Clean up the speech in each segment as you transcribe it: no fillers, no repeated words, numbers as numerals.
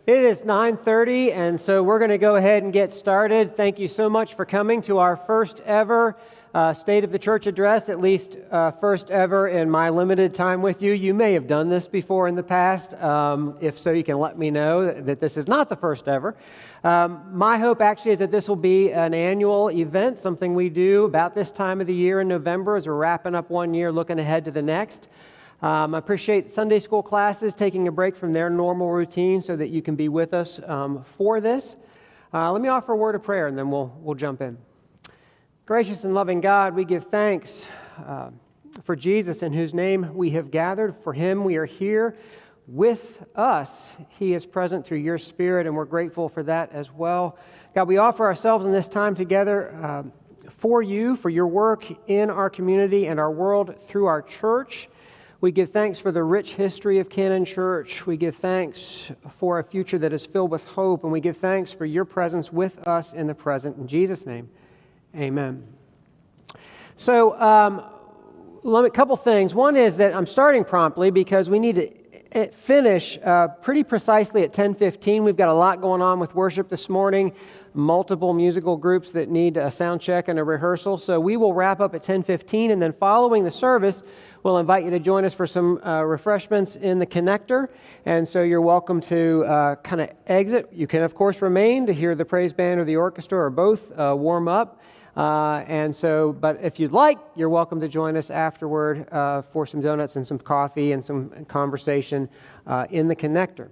It is 9:30, and so we're going to go ahead and get started. Thank you so much for coming to our first ever State of the Church address, at least first ever in my limited time with you. You may have done this before in the past. If so, you can let me know that this is not the first ever. My hope actually is that this will be an annual event, something we do about this time of the year in November as we're wrapping up one year, looking ahead to the next. I appreciate Sunday school classes taking a break from their normal routine so that you can be with us for this. Let me offer a word of prayer and then we'll jump in. Gracious and loving God, we give thanks for Jesus, in whose name we have gathered. For him we are here with us. He is present through your Spirit, and we're grateful for that as well. God, we offer ourselves in this time together for you, for your work in our community and our world through our church. We give thanks for the rich history of Cannon Church. We give thanks for a future that is filled with hope, and we give thanks for your presence with us in the present. In Jesus' name, amen. So, a couple things. One is that I'm starting promptly because we need to finish pretty precisely at 10:15. We've got a lot going on with worship this morning, multiple musical groups that need a sound check and a rehearsal. So we will wrap up at 10:15, and then following the service, we'll invite you to join us for some refreshments in the connector. And so you're welcome to kind of exit. You can, of course, remain to hear the praise band or the orchestra or both warm up. But if you'd like, you're welcome to join us afterward for some donuts and some coffee and some conversation in the connector.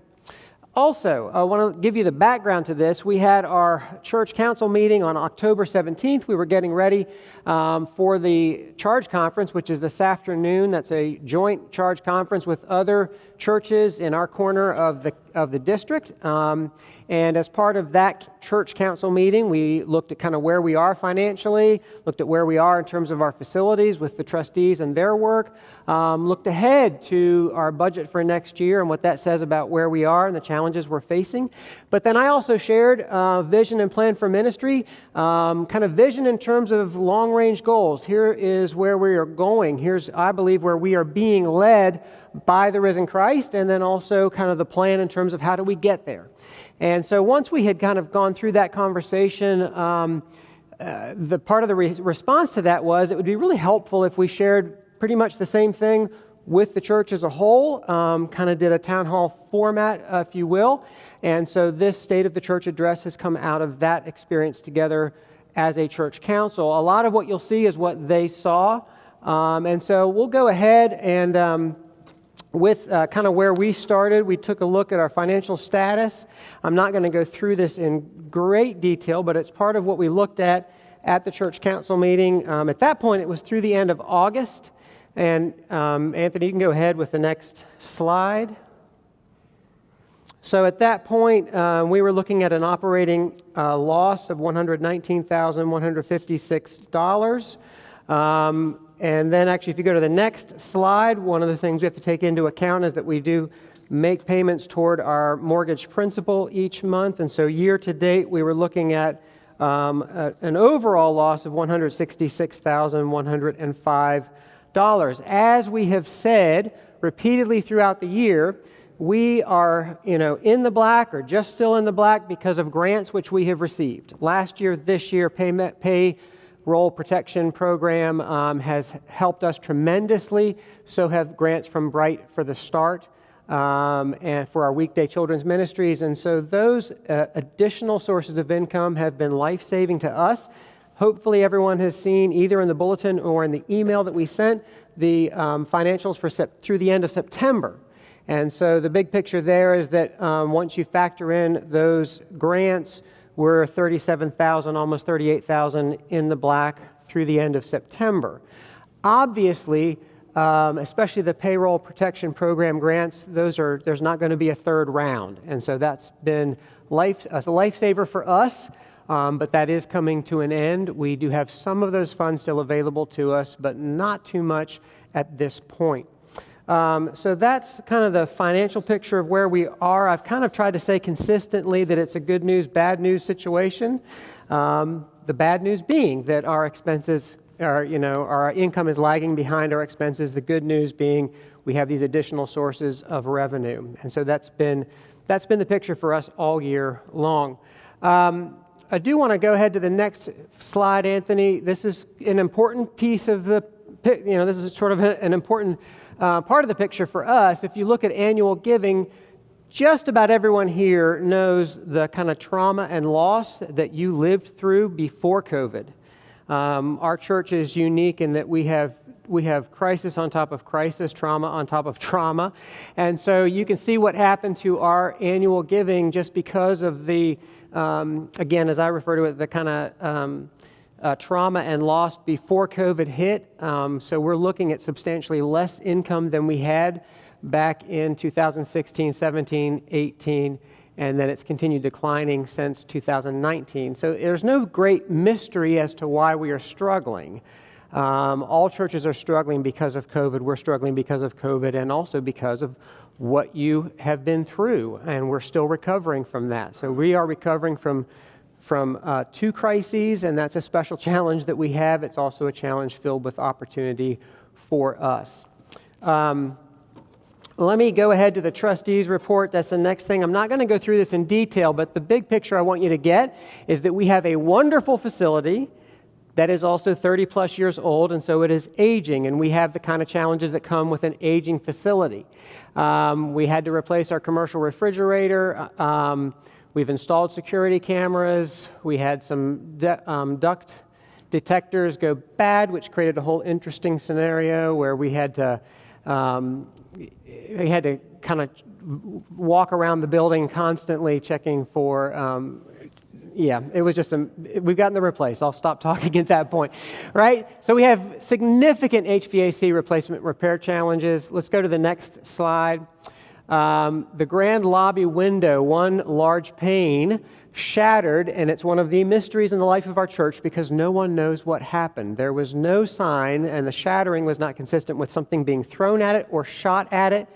Also, I want to give you the background to this. We had our church council meeting on October 17th. We were getting ready for the charge conference, which is this afternoon. That's a joint charge conference with other churches in our corner of the district. And as part of that church council meeting, we looked at kind of where we are financially, looked at where we are in terms of our facilities with the trustees and their work, looked ahead to our budget for next year and what that says about where we are and the challenges we're facing. But then I also shared vision and plan for ministry, kind of vision in terms of long-range goals. Here is where we are going. Here's, I believe, where we are being led by the risen Christ, and then also kind of the plan in terms of how do we get there. And so once we had kind of gone through that conversation, the part of the response to that was it would be really helpful if we shared pretty much the same thing with the church as a whole, kind of did a town hall format, if you will. And so this State of the Church address has come out of that experience together as a church council. A lot of what you'll see is what they saw. And so we'll go ahead and with kind of where we started, we took a look at our financial status. I'm not going to go through this in great detail, but it's part of what we looked at the church council meeting. At that point, it was through the end of August. And Anthony, you can go ahead with the next slide. So at that point, we were looking at an operating loss of $119,156. And then actually, if you go to the next slide, one of the things we have to take into account is that we do make payments toward our mortgage principal each month. And so year to date, we were looking at an overall loss of $166,105. As we have said repeatedly throughout the year, we are, in the black or just still in the black because of grants which we have received. Last year, this year, Payroll Protection Program has helped us tremendously. So have grants from Bright for the Start and for our weekday children's ministries. And so those additional sources of income have been life-saving to us. Hopefully everyone has seen either in the bulletin or in the email that we sent the financials for through the end of September. And so the big picture there is that once you factor in those grants, we're $37,000, almost $38,000 in the black through the end of September. Obviously, especially the Payroll Protection Program grants, there's not going to be a third round. And so that's been a lifesaver for us, but that is coming to an end. We do have some of those funds still available to us, but not too much at this point. So that's kind of the financial picture of where we are. I've kind of tried to say consistently that it's a good news, bad news situation. The bad news being that our expenses are, our income is lagging behind our expenses. The good news being we have these additional sources of revenue. And so that's been the picture for us all year long. I do want to go ahead to the next slide, Anthony. This is an important piece of this is sort of an important part of the picture for us. If you look at annual giving, just about everyone here knows the kind of trauma and loss that you lived through before COVID. Our church is unique in that we have crisis on top of crisis, trauma on top of trauma. And so you can see what happened to our annual giving just because of the, again, as I refer to it, the kind of trauma and loss before COVID hit. So we're looking at substantially less income than we had back in 2016, 17, 18, and then it's continued declining since 2019. So there's no great mystery as to why we are struggling. All churches are struggling because of COVID. We're struggling because of COVID and also because of what you have been through, and we're still recovering from that. So we are recovering from two crises, and that's a special challenge that we have. It's also a challenge filled with opportunity for us. Let me go ahead to the trustees report. That's the next thing. I'm not going to go through this in detail, but the big picture I want you to get is that we have a wonderful facility that is also 30 plus years old, and so it is aging, and we have the kind of challenges that come with an aging facility. We had to replace our commercial refrigerator. We've installed security cameras. We had some duct detectors go bad, which created a whole interesting scenario where we had to kind of walk around the building constantly checking for, it was just we've gotten them replaced. I'll stop talking at that point, right? So we have significant HVAC replacement repair challenges. Let's go to the next slide. The grand lobby window, one large pane, shattered, and it's one of the mysteries in the life of our church because no one knows what happened. There was no sign, and the shattering was not consistent with something being thrown at it or shot at it.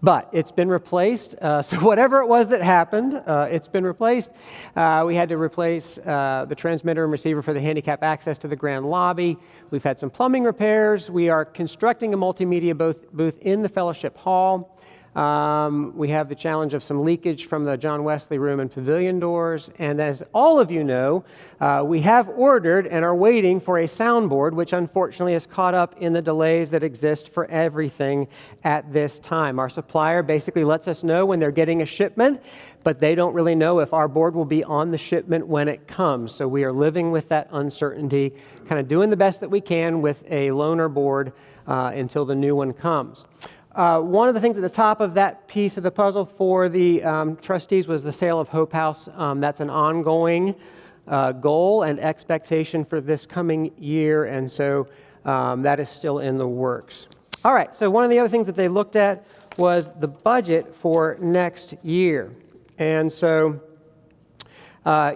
But it's been replaced, so whatever it was that happened, it's been replaced. We had to replace the transmitter and receiver for the handicap access to the grand lobby. We've had some plumbing repairs. We are constructing a multimedia booth in the fellowship hall. We have the challenge of some leakage from the John Wesley room and pavilion doors. And as all of you know, we have ordered and are waiting for a soundboard, which unfortunately is caught up in the delays that exist for everything at this time. Our supplier basically lets us know when they're getting a shipment, but they don't really know if our board will be on the shipment when it comes. So we are living with that uncertainty, kind of doing the best that we can with a loaner board until the new one comes. One of the things at the top of that piece of the puzzle for the trustees was the sale of Hope House. That's an ongoing goal and expectation for this coming year, and so that is still in the works. All right, so one of the other things that they looked at was the budget for next year. And so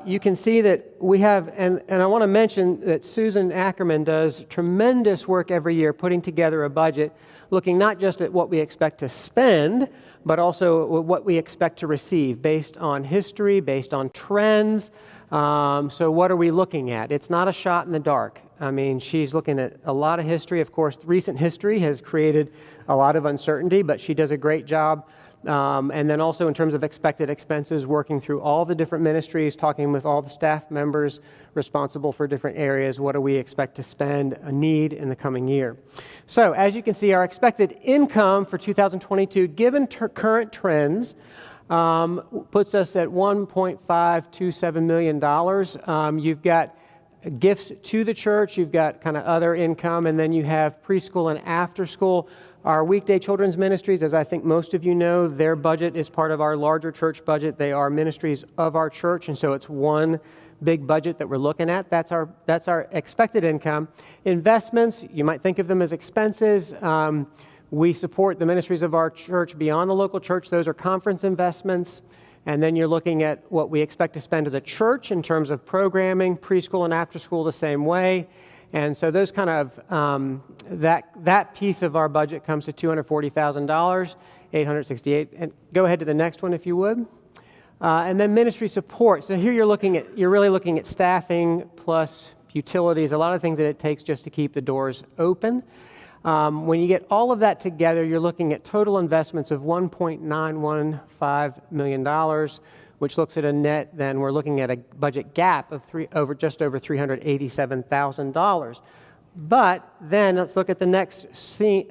you can see that we have, and I want to mention that Susan Ackerman does tremendous work every year putting together a budget, looking not just at what we expect to spend, but also what we expect to receive based on history, based on trends. So what are we looking at? It's not a shot in the dark. I mean, she's looking at a lot of history. Of course, recent history has created a lot of uncertainty, but she does a great job. And then also in terms of expected expenses, working through all the different ministries, talking with all the staff members responsible for different areas, what do we expect to spend, need in the coming year. So as you can see, our expected income for 2022, given current trends, puts us at $1.527 million. You've got gifts to the church, you've got kind of other income, and then you have preschool and after school. Our weekday children's ministries, as I think most of you know, their budget is part of our larger church budget. They are ministries of our church, and so it's one big budget that we're looking at. That's our expected income. Investments, you might think of them as expenses. We support the ministries of our church beyond the local church. Those are conference investments. And then you're looking at what we expect to spend as a church in terms of programming, preschool and after school the same way. And so those kind of, that piece of our budget comes to $240,000, $868. And go ahead to the next one if you would. And then ministry support. So here you're really looking at staffing plus utilities, a lot of things that it takes just to keep the doors open. When you get all of that together, you're looking at total investments of $1.915 million, which looks at a net, then we're looking at a budget gap of just over $387,000. But then let's look at the next slide,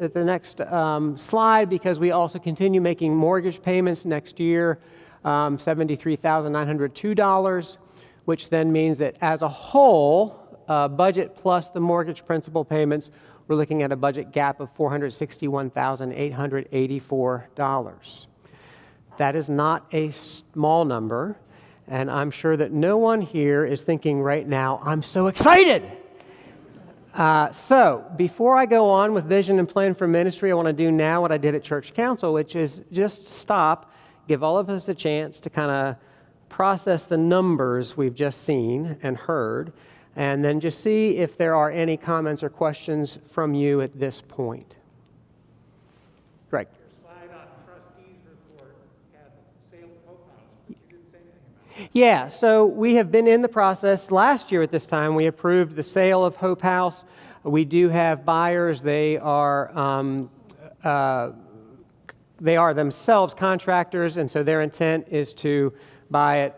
because we also continue making mortgage payments next year, $73,902, which then means that as a whole, budget plus the mortgage principal payments, we're looking at a budget gap of $461,884. That is not a small number, and I'm sure that no one here is thinking right now, I'm so excited! So before I go on with vision and plan for ministry, I want to do now what I did at Church Council, which is just stop, give all of us a chance to kind of process the numbers we've just seen and heard, and then just see if there are any comments or questions from you at this point. Greg. Yeah, so we have been in the process. Last year at this time, we approved the sale of Hope House. We do have buyers. They are themselves contractors, and so their intent is to buy it,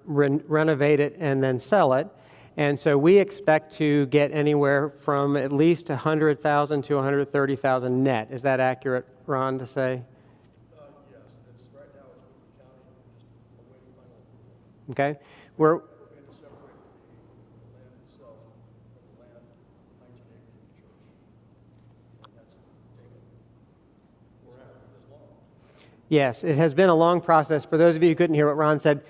renovate it, and then sell it. And so we expect to get anywhere from at least $100,000 to $130,000 net. Is that accurate, Ron, to say? Okay, we're going to separate the land itself from the land 19 acres of the church. And that's taken forever, this long. Yes, it has been a long process. For those of you who couldn't hear what Ron said,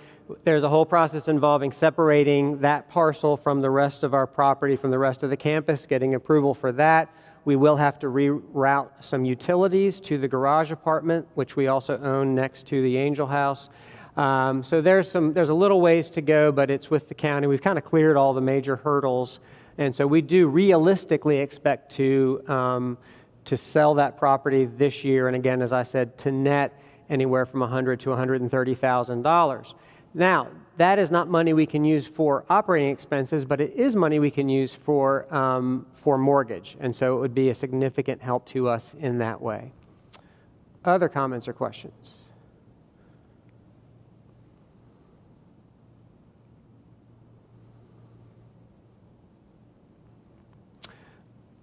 there's a whole process involving separating that parcel from the rest of our property, from the rest of the campus, getting approval for that. We will have to reroute some utilities to the garage apartment, which we also own next to the Angel House. So there's a little ways to go, but it's with the county. We've kind of cleared all the major hurdles, and so we do realistically expect to sell that property this year. And again, as I said, to net anywhere from $100,000 to $130,000. Now, that is not money we can use for operating expenses, but it is money we can use for mortgage, and so it would be a significant help to us in that way. Other comments or questions?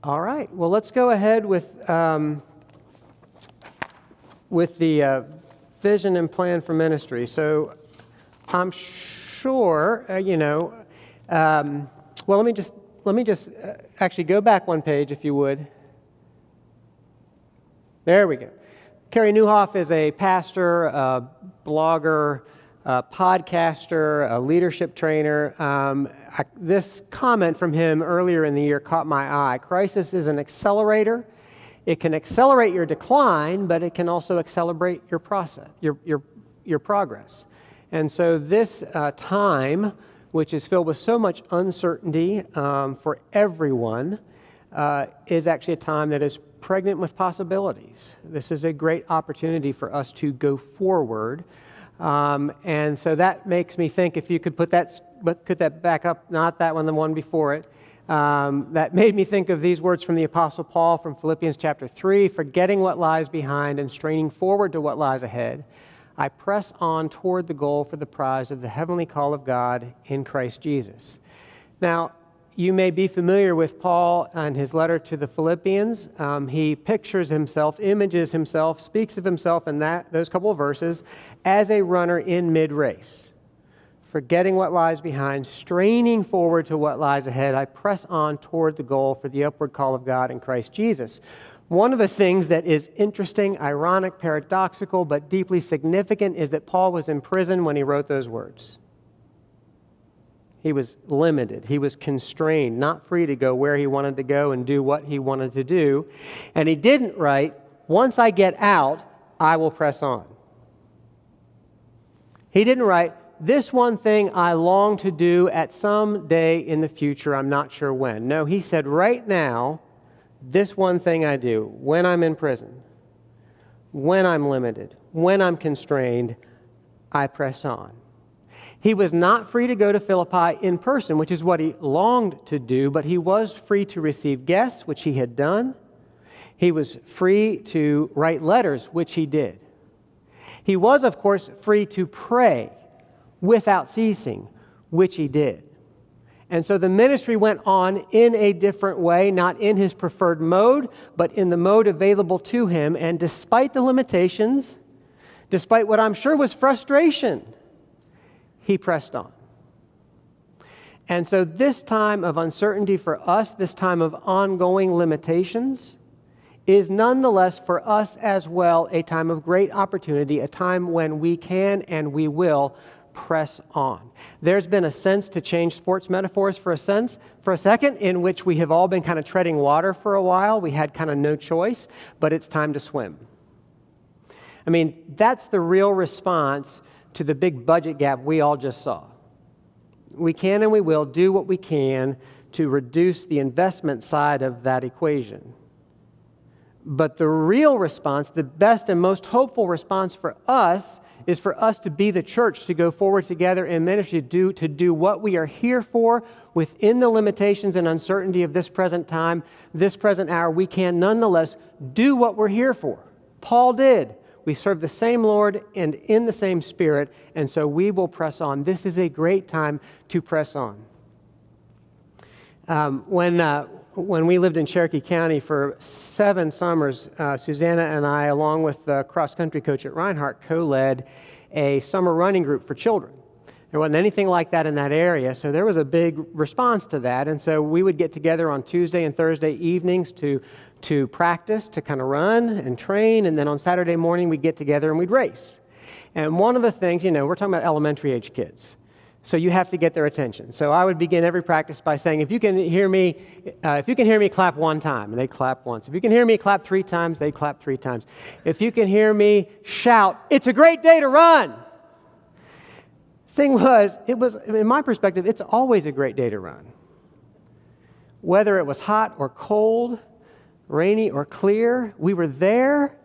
All right. Well, let's go ahead with the vision and plan for ministry. So, I'm sure well, let me just actually go back one page, if you would. There we go. Kerry Newhoff is a pastor, a blogger, a podcaster, a leadership trainer. This comment from him earlier in the year caught my eye. Crisis is an accelerator. It can accelerate your decline, but it can also accelerate your process, your progress. And so this time, which is filled with so much uncertainty for everyone, is actually a time that is pregnant with possibilities. This is a great opportunity for us to go forward. And so that makes me think, if you could put that back up, not that one, the one before it, that made me think of these words from the Apostle Paul from Philippians chapter 3, forgetting what lies behind and straining forward to what lies ahead. I press on toward the goal for the prize of the heavenly call of God in Christ Jesus. Now, you may be familiar with Paul and his letter to the Philippians. He pictures himself, images himself, speaks of himself in those couple of verses as a runner in mid-race. Forgetting what lies behind, straining forward to what lies ahead, I press on toward the goal for the upward call of God in Christ Jesus. One of the things that is interesting, ironic, paradoxical, but deeply significant is that Paul was in prison when he wrote those words. He was limited. He was constrained, not free to go where he wanted to go and do what he wanted to do. And he didn't write, once I get out, I will press on. He didn't write, this one thing I long to do at some day in the future, I'm not sure when. No, he said, right now, this one thing I do, when I'm in prison, when I'm limited, when I'm constrained, I press on. He was not free to go to Philippi in person, which is what he longed to do, but he was free to receive guests, which he had done. He was free to write letters, which he did. He was, of course, free to pray without ceasing, which he did. And so the ministry went on in a different way, not in his preferred mode, but in the mode available to him. And despite the limitations, despite what I'm sure was frustration, he pressed on. And so this time of uncertainty for us, this time of ongoing limitations, is nonetheless for us as well a time of great opportunity, a time when we can and we will press on. There's been a sense, to change sports metaphors for a second, in which we have all been kind of treading water for a while. We had kind of no choice, but it's time to swim. I mean, that's the real response to the big budget gap we all just saw. We can and we will do what we can to reduce the investment side of that equation. But the real response, the best and most hopeful response for us, is for us to be the church, to go forward together in ministry, to do what we are here for within the limitations and uncertainty of this present time, this present hour. We can nonetheless do what we're here for. Paul did. We serve the same Lord and in the same Spirit, and so we will press on. This is a great time to press on. When we lived in Cherokee County for 7 summers, Susanna and I, along with the cross-country coach at Reinhardt, co-led a summer running group for children. There wasn't anything like that in that area, so there was a big response to that. And so we would get together on Tuesday and Thursday evenings to practice, to kind of run and train, and then on Saturday morning we'd get together and we'd race. And one of the things, we're talking about elementary age kids, so you have to get their attention. So I would begin every practice by saying, if you can hear me, clap one time, and they'd clap once. If you can hear me, clap 3 times, they'd clap 3 times. If you can hear me, shout, "It's a great day to run!" Thing was, in my perspective, it's always a great day to run. Whether it was hot or cold, rainy or clear, we were there,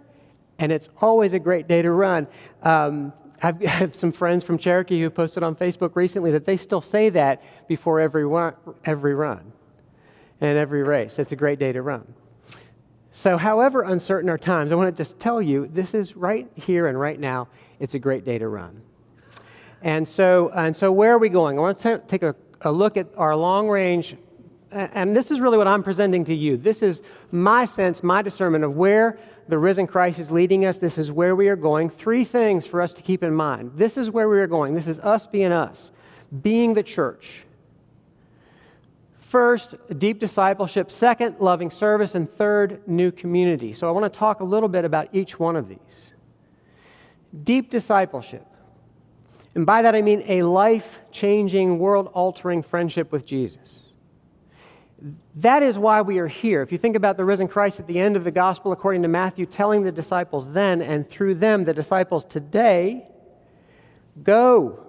and it's always a great day to run. I have some friends from Cherokee who posted on Facebook recently that they still say that before every run and every race. It's a great day to run. So however uncertain our times, I want to just tell you, this is right here and right now, it's a great day to run. And so where are we going? I want to take a look at our long range, and this is really what I'm presenting to you. This is my sense, my discernment of where the risen Christ is leading us. This is where we are going. 3 things for us to keep in mind. This is where we are going. This is us, being the church. First, deep discipleship. Second, loving service. And third, new community. So I want to talk a little bit about each one of these. Deep discipleship. And by that I mean a life-changing, world-altering friendship with Jesus. That is why we are here. If you think about the risen Christ at the end of the gospel according to Matthew, telling the disciples then, and through them, the disciples today, go,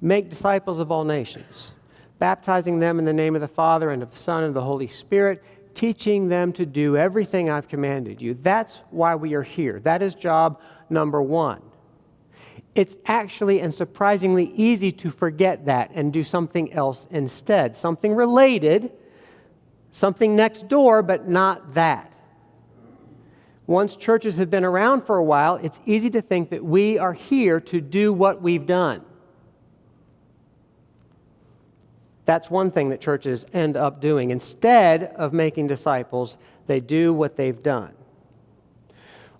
make disciples of all nations, baptizing them in the name of the Father and of the Son and of the Holy Spirit, teaching them to do everything I've commanded you. That's why we are here. That is job number 1. It's actually and surprisingly easy to forget that and do something else instead. Something related, something next door, but not that. Once churches have been around for a while, it's easy to think that we are here to do what we've done. That's one thing that churches end up doing. Instead of making disciples, they do what they've done.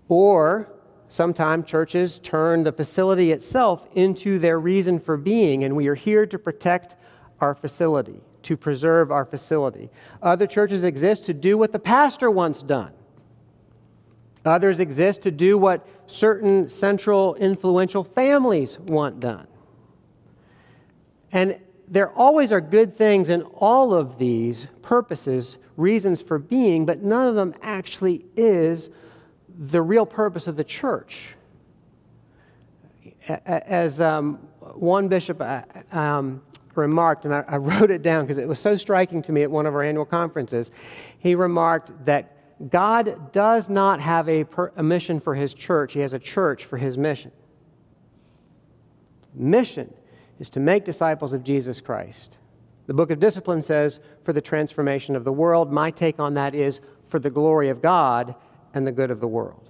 Or sometimes churches turn the facility itself into their reason for being, and we are here to protect our facility, to preserve our facility. Other churches exist to do what the pastor wants done. Others exist to do what certain central influential families want done. And there always are good things in all of these purposes, reasons for being, but none of them actually is the real purpose of the church. As one bishop remarked, and I wrote it down because it was so striking to me at one of our annual conferences, he remarked that God does not have a mission for His church. He has a church for His mission. Mission is to make disciples of Jesus Christ. The Book of Discipline says, for the transformation of the world. My take on that is for the glory of God and the good of the world.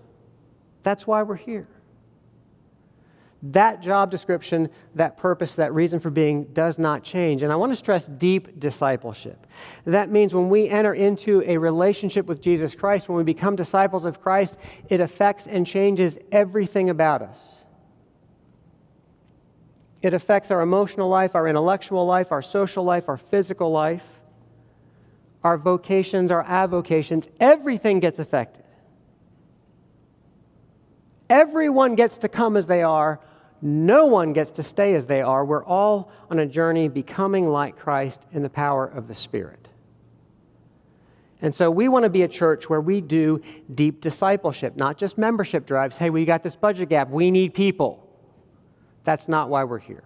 That's why we're here. That job description, that purpose, that reason for being does not change. And I want to stress deep discipleship. That means when we enter into a relationship with Jesus Christ, when we become disciples of Christ, it affects and changes everything about us. It affects our emotional life, our intellectual life, our social life, our physical life, our vocations, our avocations. Everything gets affected. Everyone gets to come as they are. No one gets to stay as they are. We're all on a journey becoming like Christ in the power of the Spirit. And so we want to be a church where we do deep discipleship, not just membership drives. Hey, we got this budget gap. We need people. That's not why we're here.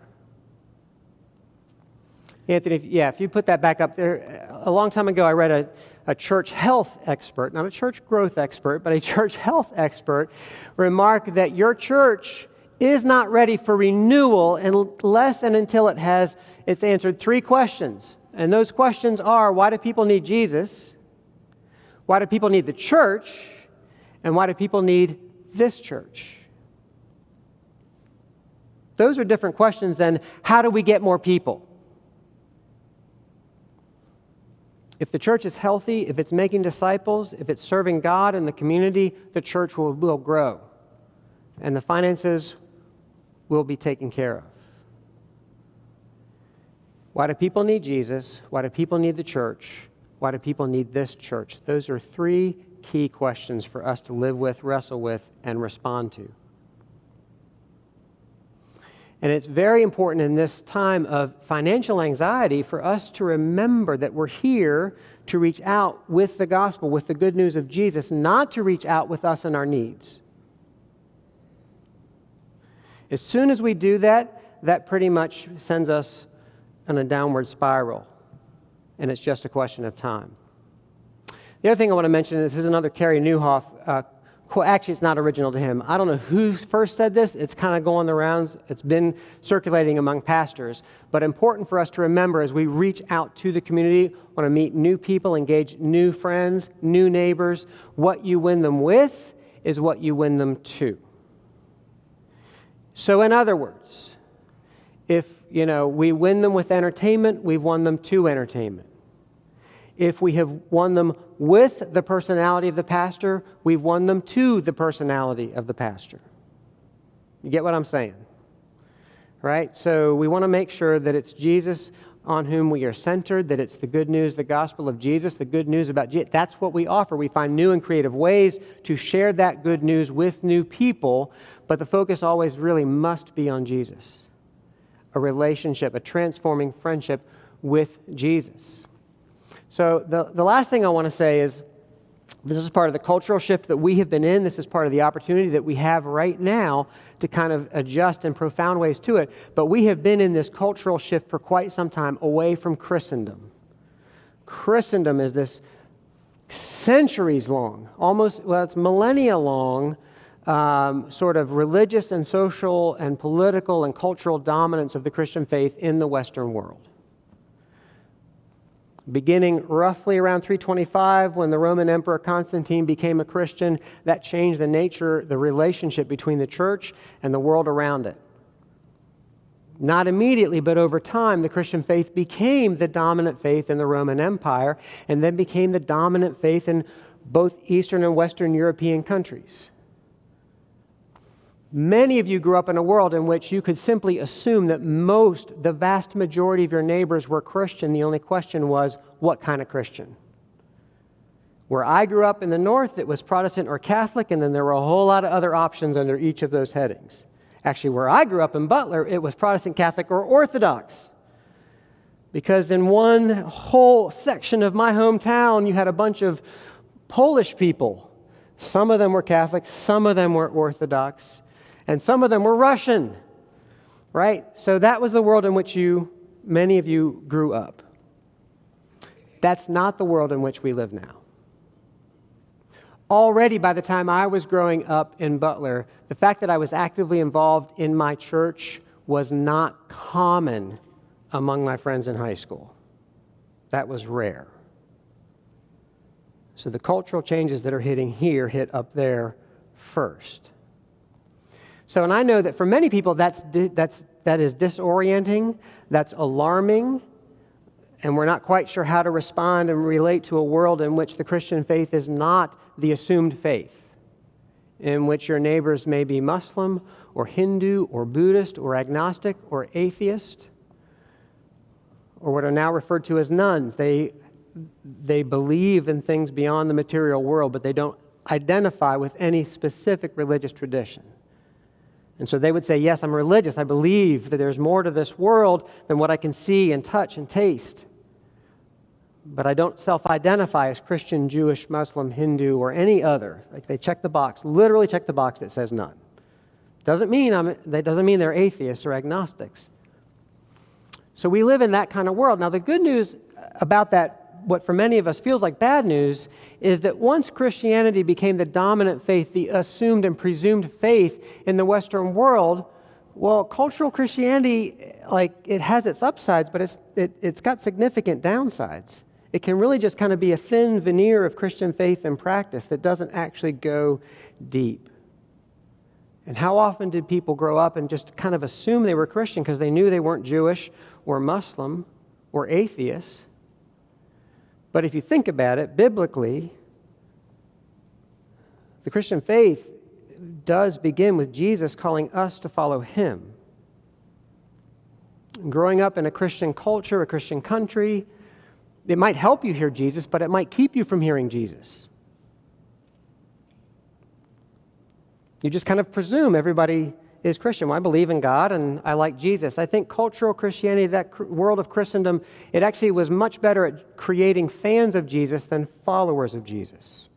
Anthony, if you put that back up there. A long time ago, I read a church health expert, not a church growth expert, but a church health expert, remarked that your church is not ready for renewal unless and until it's answered 3 questions. And those questions are, why do people need Jesus? Why do people need the church? And why do people need this church? Those are different questions than how do we get more people? If the church is healthy, if it's making disciples, if it's serving God and the community, the church will grow. And the finances will be taken care of. Why do people need Jesus? Why do people need the church? Why do people need this church? Those are three key questions for us to live with, wrestle with, and respond to. And it's very important in this time of financial anxiety for us to remember that we're here to reach out with the gospel, with the good news of Jesus, not to reach out with us and our needs. As soon as we do that, that pretty much sends us on a downward spiral, and it's just a question of time. The other thing I want to mention, this is another Carey Nieuwhof quote. Actually, it's not original to him. I don't know who first said this. It's kind of going the rounds. It's been circulating among pastors. But important for us to remember as we reach out to the community, want to meet new people, engage new friends, new neighbors, what you win them with is what you win them to. So in other words, if we win them with entertainment, we've won them to entertainment. If we have won them with the personality of the pastor, we've won them to the personality of the pastor. You get what I'm saying? Right? So we want to make sure that it's Jesus on whom we are centered, that it's the good news, the gospel of Jesus, the good news about Jesus. That's what we offer. We find new and creative ways to share that good news with new people, but the focus always really must be on Jesus. A relationship, a transforming friendship with Jesus. So the last thing I want to say is this is part of the cultural shift that we have been in. This is part of the opportunity that we have right now to kind of adjust in profound ways to it. But we have been in this cultural shift for quite some time away from Christendom. Christendom is this centuries long, it's millennia long, sort of religious and social and political and cultural dominance of the Christian faith in the Western world. Beginning roughly around 325, when the Roman Emperor Constantine became a Christian, that changed the nature, the relationship between the church and the world around it. Not immediately, but over time, the Christian faith became the dominant faith in the Roman Empire, and then became the dominant faith in both Eastern and Western European countries. Many of you grew up in a world in which you could simply assume that the vast majority of your neighbors were Christian. The only question was, what kind of Christian? Where I grew up in the north, it was Protestant or Catholic, and then there were a whole lot of other options under each of those headings. Actually, where I grew up in Butler, it was Protestant, Catholic, or Orthodox. Because in one whole section of my hometown, you had a bunch of Polish people. Some of them were Catholic, some of them were Orthodox, and some of them were Russian, right? So that was the world in which many of you grew up. That's not the world in which we live now. Already by the time I was growing up in Butler, the fact that I was actively involved in my church was not common among my friends in high school. That was rare. So the cultural changes that are hitting here hit up there first. So, and I know that for many people that is disorienting, that's alarming, and we're not quite sure how to respond and relate to a world in which the Christian faith is not the assumed faith, in which your neighbors may be Muslim or Hindu or Buddhist or agnostic or atheist, or what are now referred to as nuns. They believe in things beyond the material world, but they don't identify with any specific religious tradition. And so they would say, yes, I'm religious. I believe that there's more to this world than what I can see and touch and taste. But I don't self-identify as Christian, Jewish, Muslim, Hindu, or any other. Like they check the box, literally check the box that says none. That doesn't mean they're atheists or agnostics. So we live in that kind of world. Now the good news about that, what for many of us feels like bad news, is that once Christianity became the dominant faith, the assumed and presumed faith in the Western world, well, cultural Christianity, it has its upsides, but it's got significant downsides. It can really just kind of be a thin veneer of Christian faith and practice that doesn't actually go deep. And how often did people grow up and just kind of assume they were Christian because they knew they weren't Jewish or Muslim or atheists? But if you think about it, biblically, the Christian faith does begin with Jesus calling us to follow Him. Growing up in a Christian culture, a Christian country, it might help you hear Jesus, but it might keep you from hearing Jesus. You just kind of presume everybody is Christian. Well, I believe in God and I like Jesus. I think cultural Christianity, that world of Christendom, it actually was much better at creating fans of Jesus than followers of Jesus.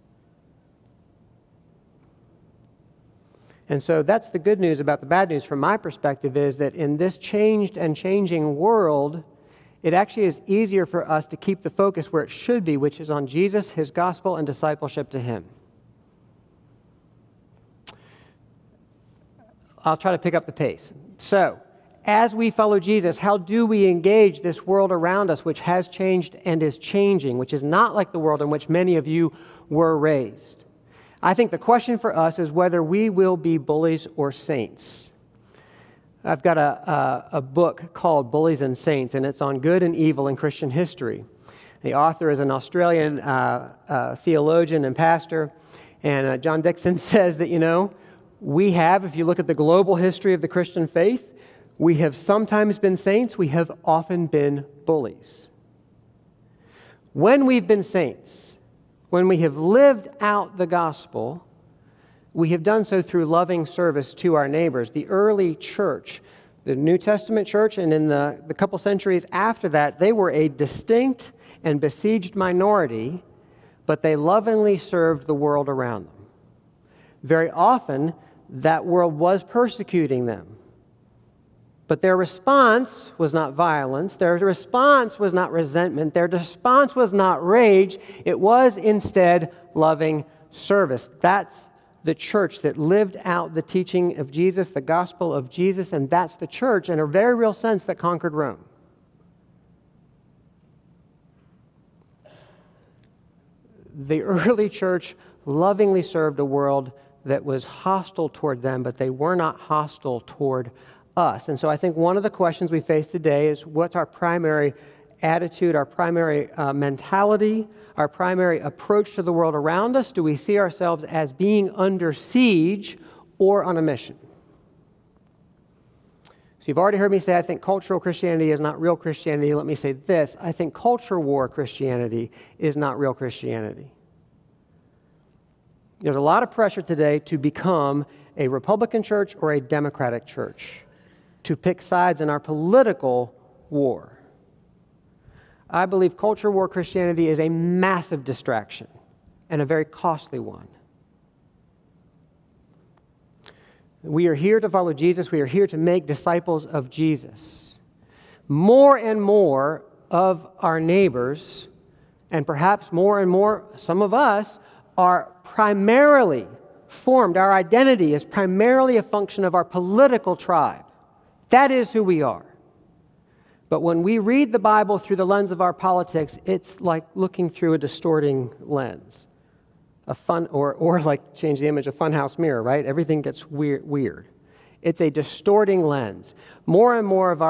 And so that's the good news about the bad news from my perspective, is that in this changed and changing world, it actually is easier for us to keep the focus where it should be, which is on Jesus, His gospel, and discipleship to Him. I'll try to pick up the pace. So, as we follow Jesus, how do we engage this world around us, which has changed and is changing, which is not like the world in which many of you were raised? I think the question for us is whether we will be bullies or saints. I've got a book called Bullies and Saints, and it's on good and evil in Christian history. The author is an Australian theologian and pastor, and John Dixon says that, we have, if you look at the global history of the Christian faith, we have sometimes been saints, we have often been bullies. When we've been saints, when we have lived out the gospel, we have done so through loving service to our neighbors. The early church, the New Testament church, and in the couple centuries after that, they were a distinct and besieged minority, but they lovingly served the world around them. Very often, that world was persecuting them. But their response was not violence. Their response was not resentment. Their response was not rage. It was instead loving service. That's the church that lived out the teaching of Jesus, the gospel of Jesus, and that's the church in a very real sense that conquered Rome. The early church lovingly served a world that was hostile toward them, but they were not hostile toward us. And so I think one of the questions we face today is, what's our primary attitude, our primary mentality, our primary approach to the world around us? Do we see ourselves as being under siege or on a mission? So you've already heard me say I think cultural Christianity is not real Christianity. Let me say this. I think culture war Christianity is not real Christianity. There's a lot of pressure today to become a Republican church or a Democratic church, to pick sides in our political war. I believe culture war Christianity is a massive distraction and a very costly one. We are here to follow Jesus. We are here to make disciples of Jesus. More and more of our neighbors, and perhaps more and more, some of us, are primarily formed. Our identity is primarily a function of our political tribe. That is who we are. But when we read the Bible through the lens of our politics, it's like looking through a distorting lens. Or like change the image, a funhouse mirror, right? Everything gets weird. It's a distorting lens. More and more of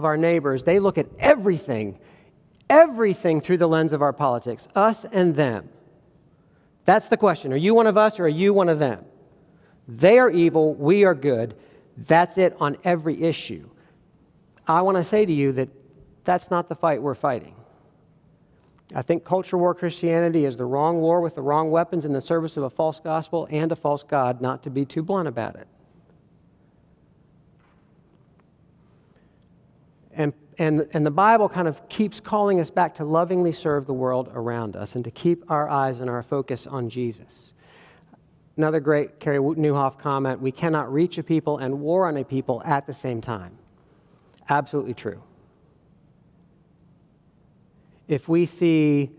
our neighbors, they look at everything through the lens of our politics, us and them. That's the question. Are you one of us or are you one of them? They are evil, we are good. That's it on every issue. I want to say to you that that's not the fight we're fighting. I think culture war Christianity is the wrong war with the wrong weapons in the service of a false gospel and a false God, not to be too blunt about it. And the Bible kind of keeps calling us back to lovingly serve the world around us and to keep our eyes and our focus on Jesus. Another great Carrie Nieuwhof comment, we cannot reach a people and war on a people at the same time. Absolutely true. If we see,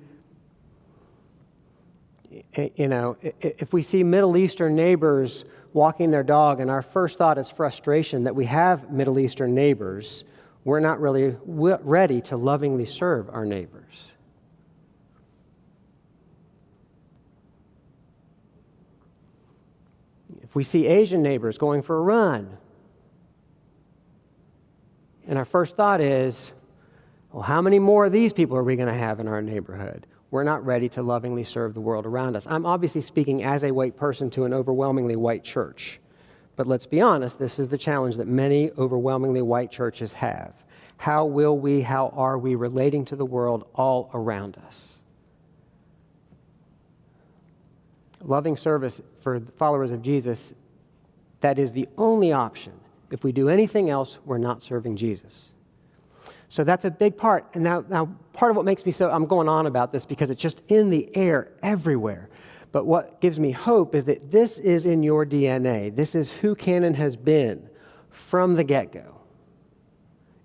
if we see Middle Eastern neighbors walking their dog and our first thought is frustration that we have Middle Eastern neighbors, we're not really ready to lovingly serve our neighbors. If we see Asian neighbors going for a run, and our first thought is, well, how many more of these people are we going to have in our neighborhood? We're not ready to lovingly serve the world around us. I'm obviously speaking as a white person to an overwhelmingly white church. But let's be honest, this is the challenge that many overwhelmingly white churches have. how are we relating to the world all around us? Loving service for followers of Jesus, that is the only option. If we do anything else, we're not serving Jesus. So that's a big part. And now part of what makes me I'm going on about this because it's just in the air everywhere. But what gives me hope is that this is in your DNA. This is who Cannon has been from the get-go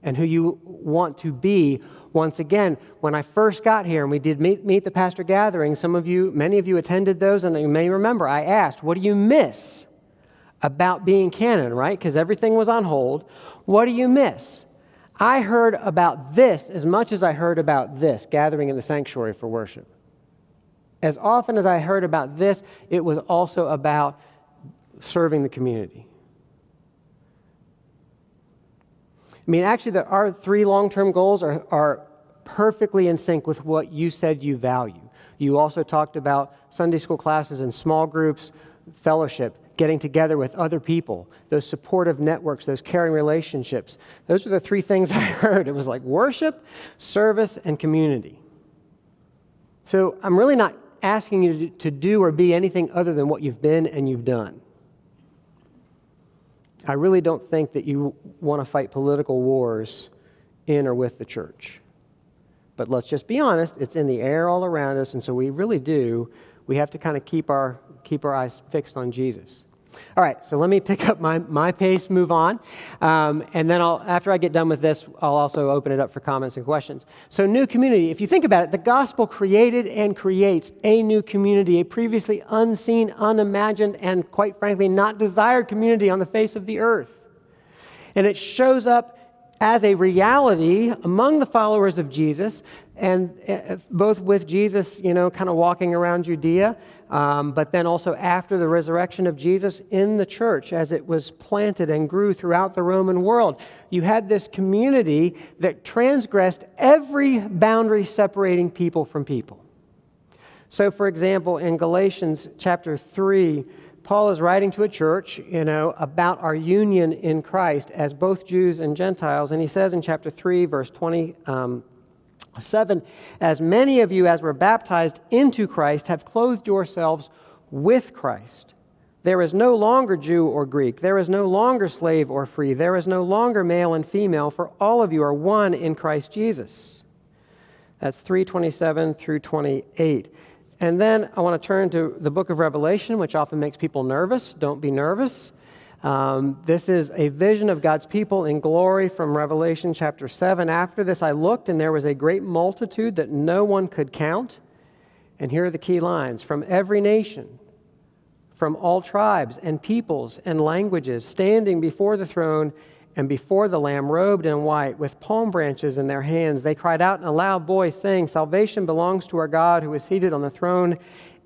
and who you want to be. Once again, when I first got here and we did meet the pastor gathering, many of you attended those, and you may remember I asked, what do you miss about being Cannon, right? Because everything was on hold. What do you miss? I heard about this as much as I heard about this, gathering in the sanctuary for worship. As often as I heard about this, it was also about serving the community. I mean, actually, our 3 long-term goals are perfectly in sync with what you said you value. You also talked about Sunday school classes and small groups, fellowship, getting together with other people, those supportive networks, those caring relationships. Those are the 3 things I heard. It was like worship, service, and community. So I'm really not asking you to do or be anything other than what you've been and you've done. I really don't think that you want to fight political wars in or with the church. But let's just be honest, it's in the air all around us, and so we have to kind of keep our eyes fixed on Jesus. All right, so let me pick up my pace, move on, and then after I get done with this, I'll also open it up for comments and questions. So new community, if you think about it, the gospel created and creates a new community, a previously unseen, unimagined, and quite frankly, not desired community on the face of the earth. And it shows up as a reality among the followers of Jesus, and both with Jesus, kind of walking around Judea, but then also after the resurrection of Jesus in the church as it was planted and grew throughout the Roman world. You had this community that transgressed every boundary separating people from people. So, for example, in Galatians chapter 3, Paul is writing to a church, about our union in Christ as both Jews and Gentiles. And he says in chapter 3, verse 27, as many of you as were baptized into Christ have clothed yourselves with Christ. There is no longer Jew or Greek. There is no longer slave or free. There is no longer male and female, for all of you are one in Christ Jesus. That's 3:27 through 28. And then I want to turn to the book of Revelation, which often makes people nervous. Don't be nervous. This is a vision of God's people in glory from Revelation chapter 7. After this I looked, and there was a great multitude that no one could count. And here are the key lines. From every nation, from all tribes and peoples and languages, standing before the throne and before the Lamb, robed in white, with palm branches in their hands, they cried out in a loud voice, saying, salvation belongs to our God who is seated on the throne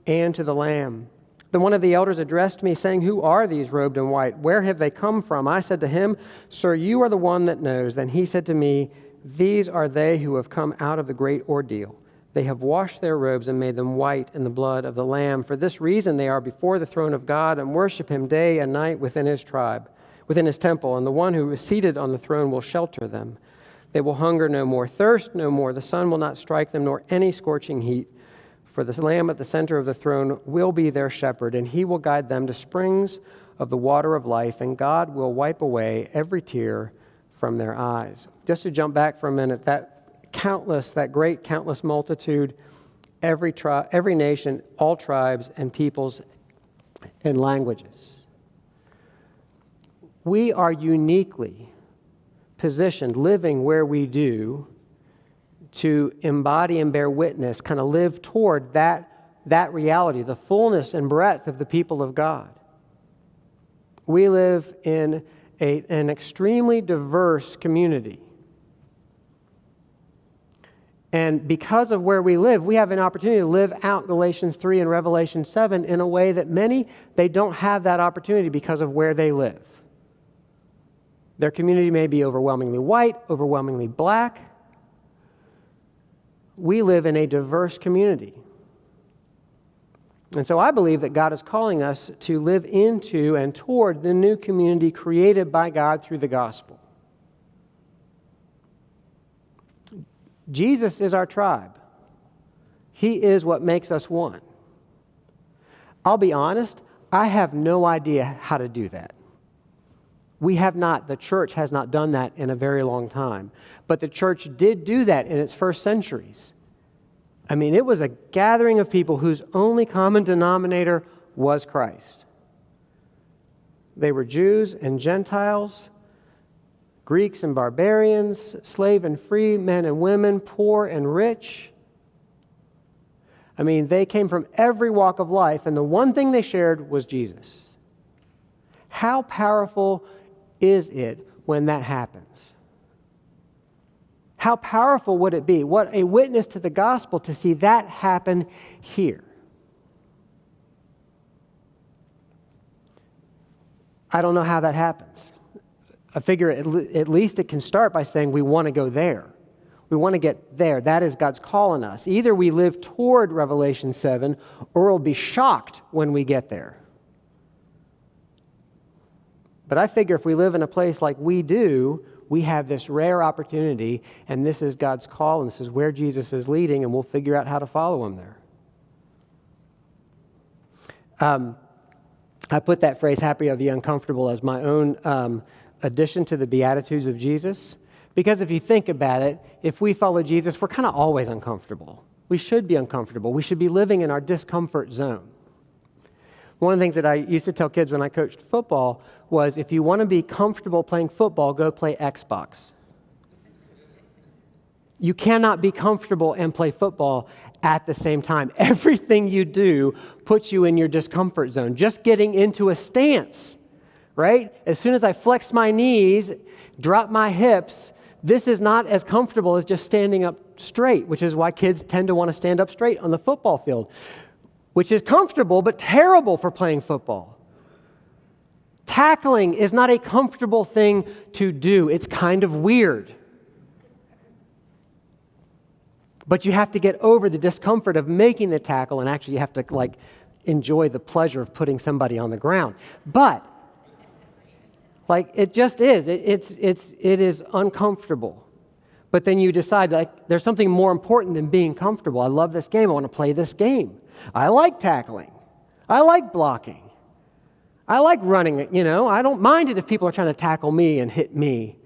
and to the Lamb. Then one of the elders addressed me, saying, who are these robed in white? Where have they come from? I said to him, sir, you are the one that knows. Then he said to me, these are they who have come out of the great ordeal. They have washed their robes and made them white in the blood of the Lamb. For this reason they are before the throne of God and worship him day and night within his temple, and the one who is seated on the throne will shelter them. They will hunger no more, thirst no more. The sun will not strike them, nor any scorching heat. For the Lamb at the center of the throne will be their shepherd, and he will guide them to springs of the water of life, and God will wipe away every tear from their eyes. Just to jump back for a minute, that great countless multitude, every nation, all tribes and peoples and languages. We are uniquely positioned, living where we do, to embody and bear witness, kind of live toward that reality, the fullness and breadth of the people of God. We live in an extremely diverse community. And because of where we live, we have an opportunity to live out Galatians 3 and Revelation 7 in a way that they don't have that opportunity because of where they live. Their community may be overwhelmingly white, overwhelmingly black. We live in a diverse community. And so I believe that God is calling us to live into and toward the new community created by God through the gospel. Jesus is our tribe. He is what makes us one. I'll be honest, I have no idea how to do that. We have not, the church has not done that in a very long time. But the church did do that in its first centuries. I mean, it was a gathering of people whose only common denominator was Christ. They were Jews and Gentiles, Greeks and barbarians, slave and free, men and women, poor and rich. I mean, they came from every walk of life, and the one thing they shared was Jesus. How powerful is it when that happens? How powerful would it be? What a witness to the gospel to see that happen here. I don't know how that happens. I figure at least it can start by saying we want to go there. We want to get there. That is God's calling us. Either we live toward Revelation 7, or we'll be shocked when we get there. But I figure if we live in a place like we do, we have this rare opportunity, and this is God's call, and this is where Jesus is leading, and we'll figure out how to follow him there. I put that phrase, happy are the uncomfortable, as my own addition to the Beatitudes of Jesus. Because if you think about it, if we follow Jesus, we're kind of always uncomfortable. We should be uncomfortable. We should be living in our discomfort zone. One of the things that I used to tell kids when I coached football was, if you want to be comfortable playing football, go play Xbox. You cannot be comfortable and play football at the same time. Everything you do puts you in your discomfort zone. Just getting into a stance, right? As soon as I flex my knees, drop my hips, this is not as comfortable as just standing up straight, which is why kids tend to want to stand up straight on the football field, which is comfortable but terrible for playing football. Tackling is not a comfortable thing to do. It's kind of weird. But you have to get over the discomfort of making the tackle, and actually you have to enjoy the pleasure of putting somebody on the ground. But it just is. It is uncomfortable. But then you decide there's something more important than being comfortable. I love this game. I want to play this game. I like tackling. I like blocking. I like running it, I don't mind it if people are trying to tackle me and hit me.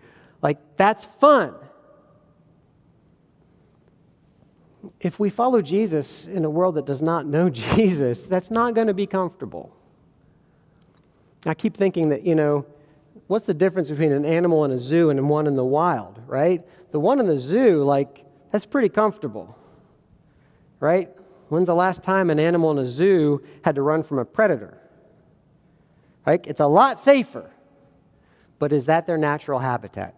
That's fun. If we follow Jesus in a world that does not know Jesus, that's not going to be comfortable. I keep thinking that, what's the difference between an animal in a zoo and one in the wild, right? The one in the zoo, that's pretty comfortable, right? When's the last time an animal in a zoo had to run from a predator? Right? It's a lot safer. But is that their natural habitat?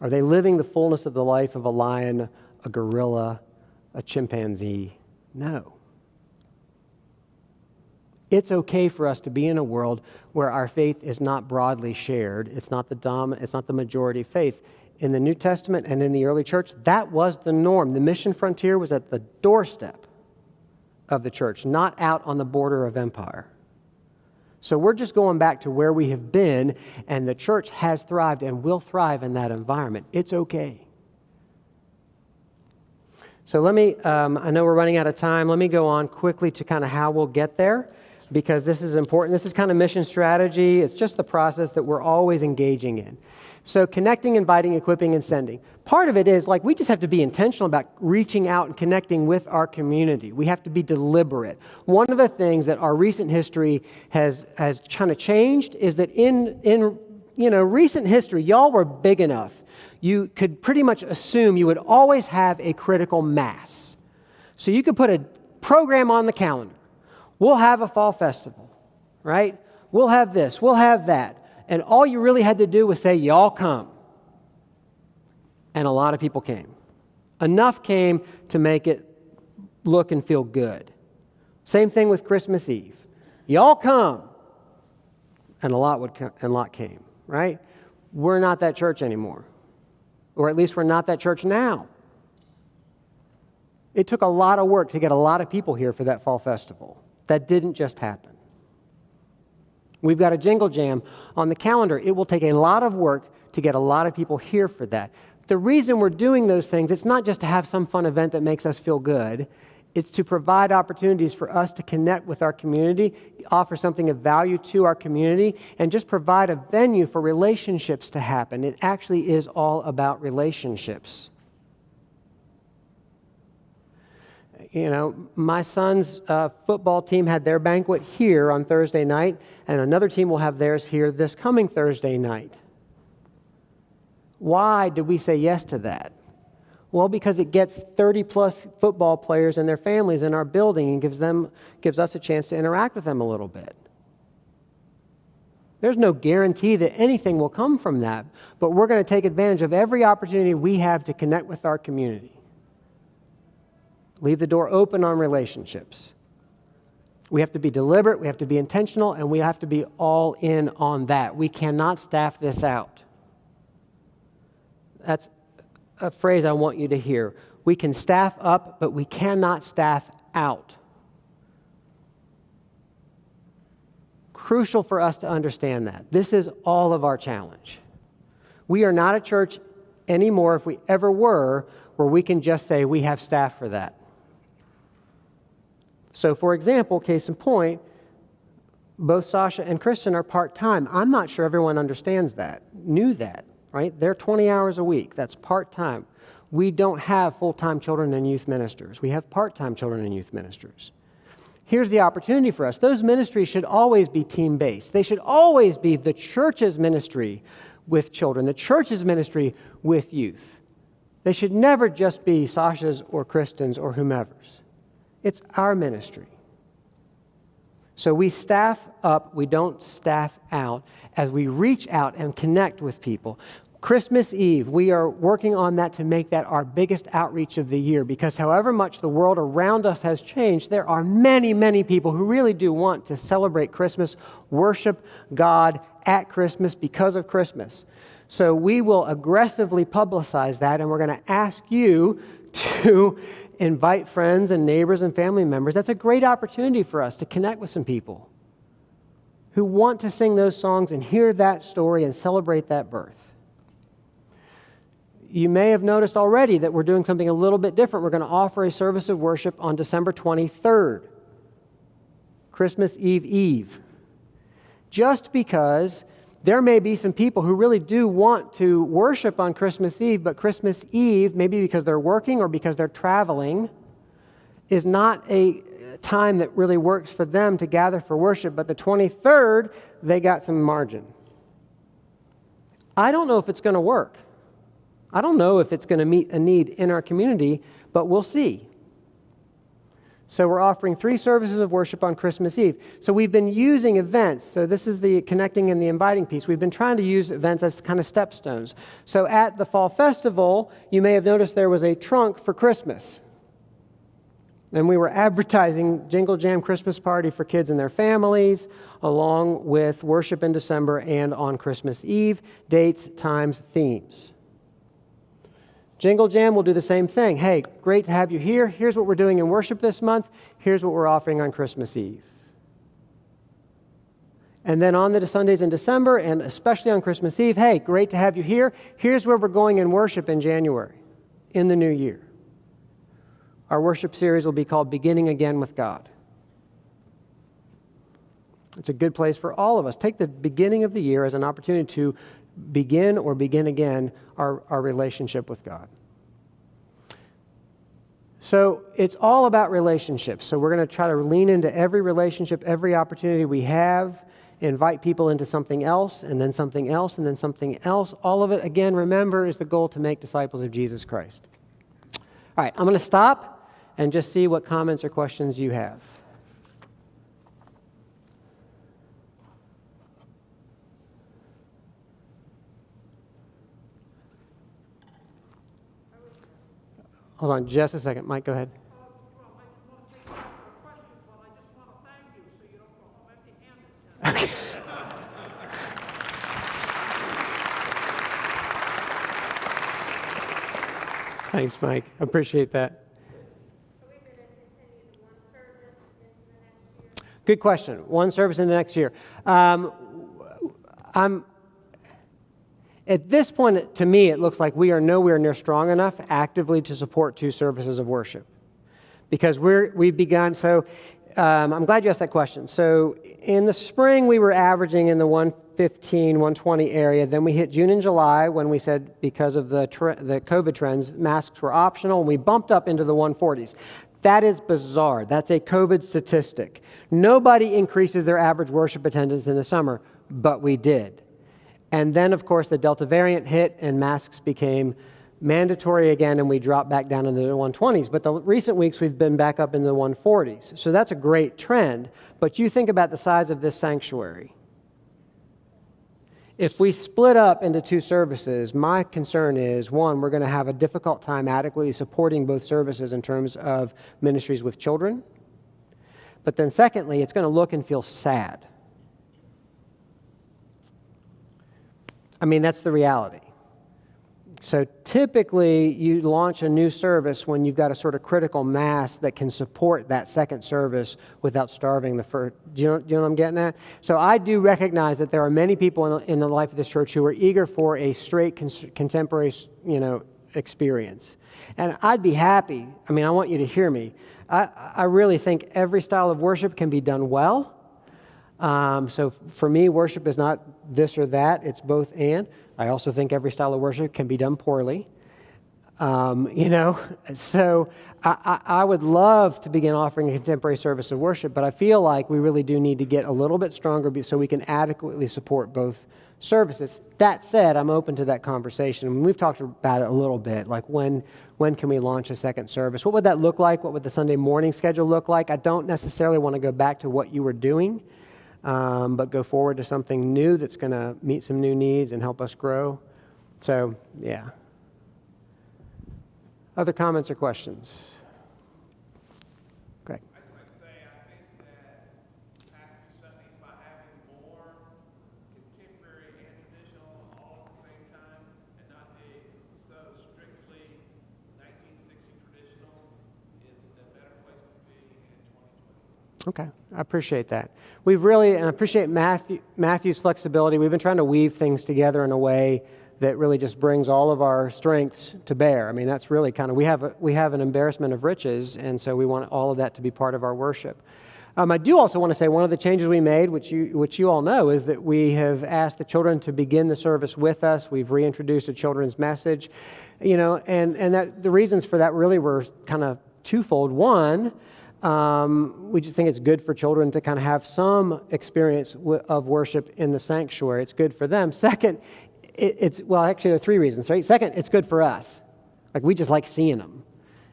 Are they living the fullness of the life of a lion, a gorilla, a chimpanzee? No. It's okay for us to be in a world where our faith is not broadly shared. It's not the majority faith. In the New Testament and in the early church, that was the norm. The mission frontier was at the doorstep of the church, not out on the border of empire. So we're just going back to where we have been, and the church has thrived and will thrive in that environment. It's okay. So let me, I know we're running out of time. Let me go on quickly to kind of how we'll get there, because this is important. This is kind of mission strategy. It's just the process that we're always engaging in. So connecting, inviting, equipping, and sending. Part of it is we just have to be intentional about reaching out and connecting with our community. We have to be deliberate. One of the things that our recent history has kind of changed is that in recent history, y'all were big enough. You could pretty much assume you would always have a critical mass. So you could put a program on the calendar. We'll have a fall festival, right? We'll have this, we'll have that. And all you really had to do was say, y'all come. And a lot of people came. Enough came to make it look and feel good. Same thing with Christmas Eve. Y'all come. And a lot came, right? We're not that church anymore. Or at least we're not that church now. It took a lot of work to get a lot of people here for that fall festival. That didn't just happen. We've got a jingle jam on the calendar. It will take a lot of work to get a lot of people here for that. the reason we're doing those things, it's not just to have some fun event that makes us feel good. It's to provide opportunities for us to connect with our community, offer something of value to our community, and just provide a venue for relationships to happen. It actually is all about relationships. You know, my son's football team had their banquet here on Thursday night, and another team will have theirs here this coming Thursday night. Why did we say yes to that? Well, because it gets 30-plus football players and their families in our building and gives us a chance to interact with them a little bit. There's no guarantee that anything will come from that, but we're going to take advantage of every opportunity we have to connect with our community. Leave the door open on relationships. We have to be deliberate, we have to be intentional, and we have to be all in on that. We cannot staff this out. That's a phrase I want you to hear. We can staff up, but we cannot staff out. Crucial for us to understand that. This is all of our challenge. We are not a church anymore, if we ever were, where we can just say we have staff for that. So, for example, case in point, both Sasha and Kristen are part-time. I'm not sure everyone understands that, knew that. Right? They're 20 hours a week. That's part-time. We don't have full-time children and youth ministers. We have part-time children and youth ministers. Here's the opportunity for us. Those ministries should always be team-based. They should always be the church's ministry with children, the church's ministry with youth. They should never just be Sasha's or Kristen's or whomever's. It's our ministry. So we staff up, we don't staff out as we reach out and connect with people. Christmas Eve, we are working on that to make that our biggest outreach of the year, because however much the world around us has changed, there are many, many people who really do want to celebrate Christmas, worship God at Christmas because of Christmas. So we will aggressively publicize that, and we're going to ask you to invite friends and neighbors and family members. That's a great opportunity for us to connect with some people who want to sing those songs and hear that story and celebrate that birth. You may have noticed already that we're doing something a little bit different. We're going to offer a service of worship on December 23rd, Christmas Eve. Just because there may be some people who really do want to worship on Christmas Eve, but Christmas Eve, maybe because they're working or because they're traveling, is not a time that really works for them to gather for worship. But the 23rd, they got some margin. I don't know if it's going to work. I don't know if it's going to meet a need in our community, but we'll see. So we're offering 3 services of worship on Christmas Eve. So we've been using events. So this is the connecting and the inviting piece. We've been trying to use events as kind of stepstones. So at the Fall Festival, you may have noticed there was a trunk for Christmas. And we were advertising Jingle Jam Christmas Party for kids and their families, along with worship in December and on Christmas Eve, dates, times, themes. Jingle Jam will do the same thing. Hey, great to have you here. Here's what we're doing in worship this month. Here's what we're offering on Christmas Eve. And then on the Sundays in December, and especially on Christmas Eve, hey, great to have you here. Here's where we're going in worship in January, in the new year. Our worship series will be called Beginning Again with God. It's a good place for all of us. Take the beginning of the year as an opportunity to begin or begin again our relationship with God. So it's all about relationships. So we're going to try to lean into every relationship, every opportunity we have, invite people into something else, and then something else, and then something else. All of it, again, remember, is the goal to make disciples of Jesus Christ. All right, I'm going to stop and just see what comments or questions you have. Hold on just a second. Mike, go ahead. Okay. Thanks, Mike. I appreciate that. Good question. One service in the next year. At this point, to me, it looks like we are nowhere near strong enough actively to support 2 services of worship, because we've begun. So I'm glad you asked that question. So in the spring, we were averaging in the 115, 120 area. Then we hit June and July when we said, because of the COVID trends, masks were optional, and we bumped up into the 140s. That is bizarre. That's a COVID statistic. Nobody increases their average worship attendance in the summer, but we did. And then, of course, the Delta variant hit and masks became mandatory again, and we dropped back down into the 120s. But the recent weeks, we've been back up in the 140s. So that's a great trend. But you think about the size of this sanctuary. If we split up into 2 services, my concern is, one, we're going to have a difficult time adequately supporting both services in terms of ministries with children. But then secondly, it's going to look and feel sad. I mean, that's the reality. So typically, you launch a new service when you've got a sort of critical mass that can support that second service without starving the first. Do you know what I'm getting at? So I do recognize that there are many people in the life of this church who are eager for a straight contemporary, experience. And I'd be happy. I mean, I want you to hear me. I really think every style of worship can be done well. So for me, worship is not this or that, it's both and. I also think every style of worship can be done poorly. So I would love to begin offering a contemporary service of worship, but I feel like we really do need to get a little bit stronger so we can adequately support both services. That said, I'm open to that conversation. I mean, we've talked about it a little bit, like when can we launch a second service? What would that look like? What would the Sunday morning schedule look like? I don't necessarily want to go back to what you were doing. But go forward to something new that's going to meet some new needs and help us grow. So, yeah. Other comments or questions? Greg. I just like to say, I think that past few Sundays, by having more contemporary and traditional all at the same time, and not the so strictly 1960 traditional, is a better place to be in 2020. Okay, I appreciate that. And I appreciate Matthew's flexibility. We've been trying to weave things together in a way that really just brings all of our strengths to bear. I mean, that's really kind of, we have an embarrassment of riches, and so we want all of that to be part of our worship. I do also want to say one of the changes we made, which you all know, is that we have asked the children to begin the service with us. We've reintroduced a children's message, and that the reasons for that really were kind of twofold. One, we just think it's good for children to kind of have some experience of worship in the sanctuary. It's good for them. Second, actually there are 3 reasons, right? Second, it's good for us. Like, we just like seeing them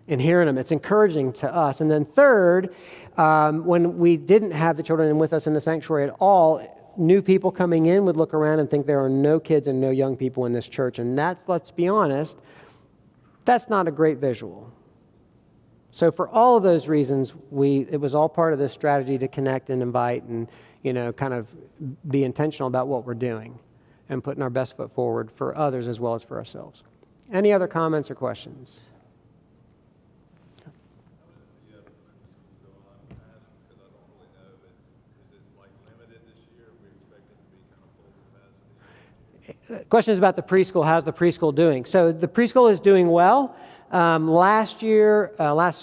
and hearing them. It's encouraging to us. And then third, when we didn't have the children with us in the sanctuary at all, new people coming in would look around and think there are no kids and no young people in this church. And that's, let's be honest, that's not a great visual. So for all of those reasons, it was all part of this strategy to connect and invite and, kind of be intentional about what we're doing and putting our best foot forward for others as well as for ourselves. Any other comments or questions? Question is about the preschool. How's the preschool doing? So the preschool is doing well. Last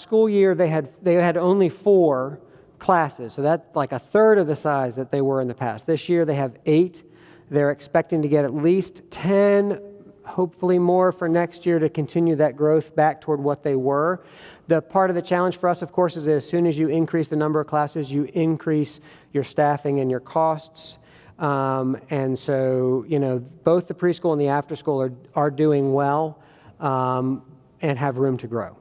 school year, they had only 4 classes. So that's like a third of the size that they were in the past. This year, they have 8. They're expecting to get at least 10, hopefully more for next year to continue that growth back toward what they were. The part of the challenge for us, of course, is that as soon as you increase the number of classes, you increase your staffing and your costs. And so, both the preschool and the after school are doing well and have room to grow.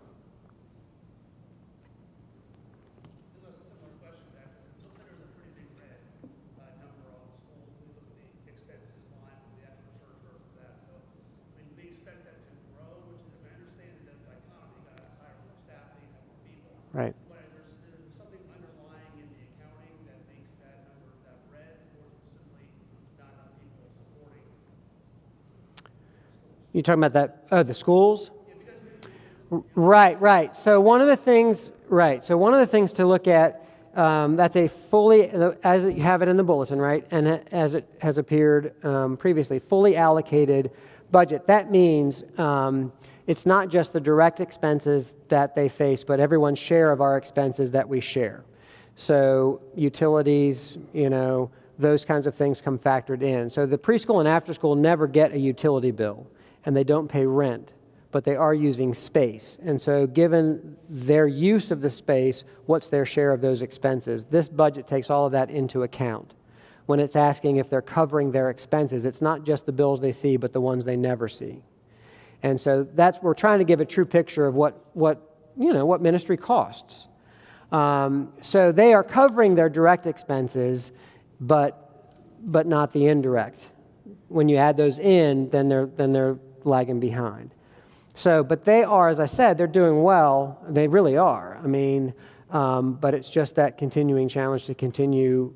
Right. But there's something underlying in the accounting that makes that number that red, or simply not enough people supporting schools. You talking about that? Oh, the schools? Yeah, right. So one of the things to look at that's a fully, as you have it in the bulletin, right? And as it has appeared previously, fully allocated budget. That means it's not just the direct expenses that they face, but everyone's share of our expenses that we share. So utilities, those kinds of things come factored in. So the preschool and after school never get a utility bill, and they don't pay rent, but they are using space. And so given their use of the space, what's their share of those expenses? This budget takes all of that into account. When it's asking if they're covering their expenses, it's not just the bills they see, but the ones they never see. And so we're trying to give a true picture of what ministry costs. So they are covering their direct expenses, but not the indirect. When you add those in, then they're lagging behind. So, but they are, as I said, they're doing well. They really are. I mean, but it's just that continuing challenge to continue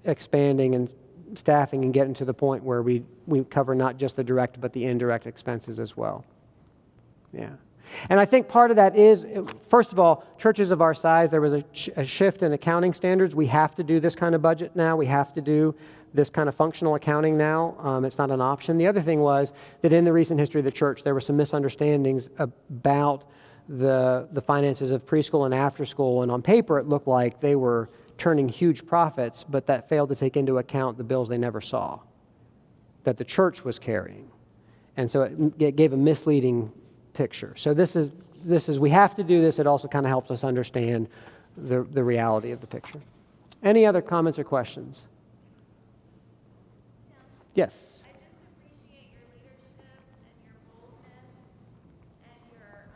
expanding and staffing and getting to the point where we cover not just the direct but the indirect expenses as well. Yeah. And I think part of that is, first of all, churches of our size, there was a shift in accounting standards. We have to do this kind of budget now. We have to do this kind of functional accounting now. It's not an option. The other thing was that in the recent history of the church, there were some misunderstandings about the finances of preschool and after school. And on paper, it looked like they were turning huge profits, but that failed to take into account the bills they never saw that the church was carrying. And so it gave a misleading picture. So this is we have to do this. It also kind of helps us understand the reality of the picture. Any other comments or questions? Yes. I just appreciate your leadership and your boldness and your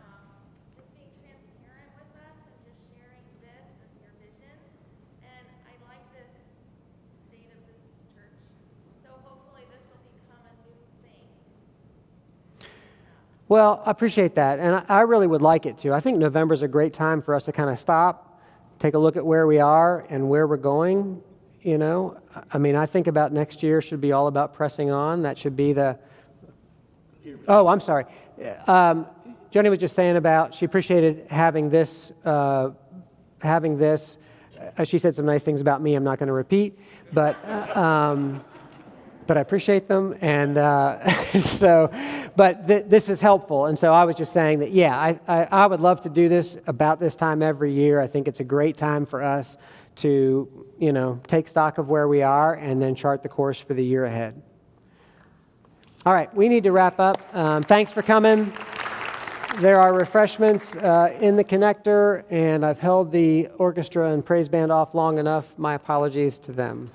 just being transparent with us and just sharing this and your vision. And I like this state of the church. So hopefully this will become a new thing. Well, I appreciate that, and I really would like it to. I think November is a great time for us to kind of stop, take a look at where we are and where we're going. I mean, I think about next year should be all about pressing on. That should be Oh, I'm sorry. Joni was just saying about she appreciated having this. She said some nice things about me. I'm not going to repeat, but I appreciate them. And this is helpful. And so I was just saying that, yeah, I would love to do this about this time every year. I think it's a great time for us to, take stock of where we are and then chart the course for the year ahead. All right, we need to wrap up. Thanks for coming. There are refreshments in the connector, and I've held the orchestra and praise band off long enough. My apologies to them.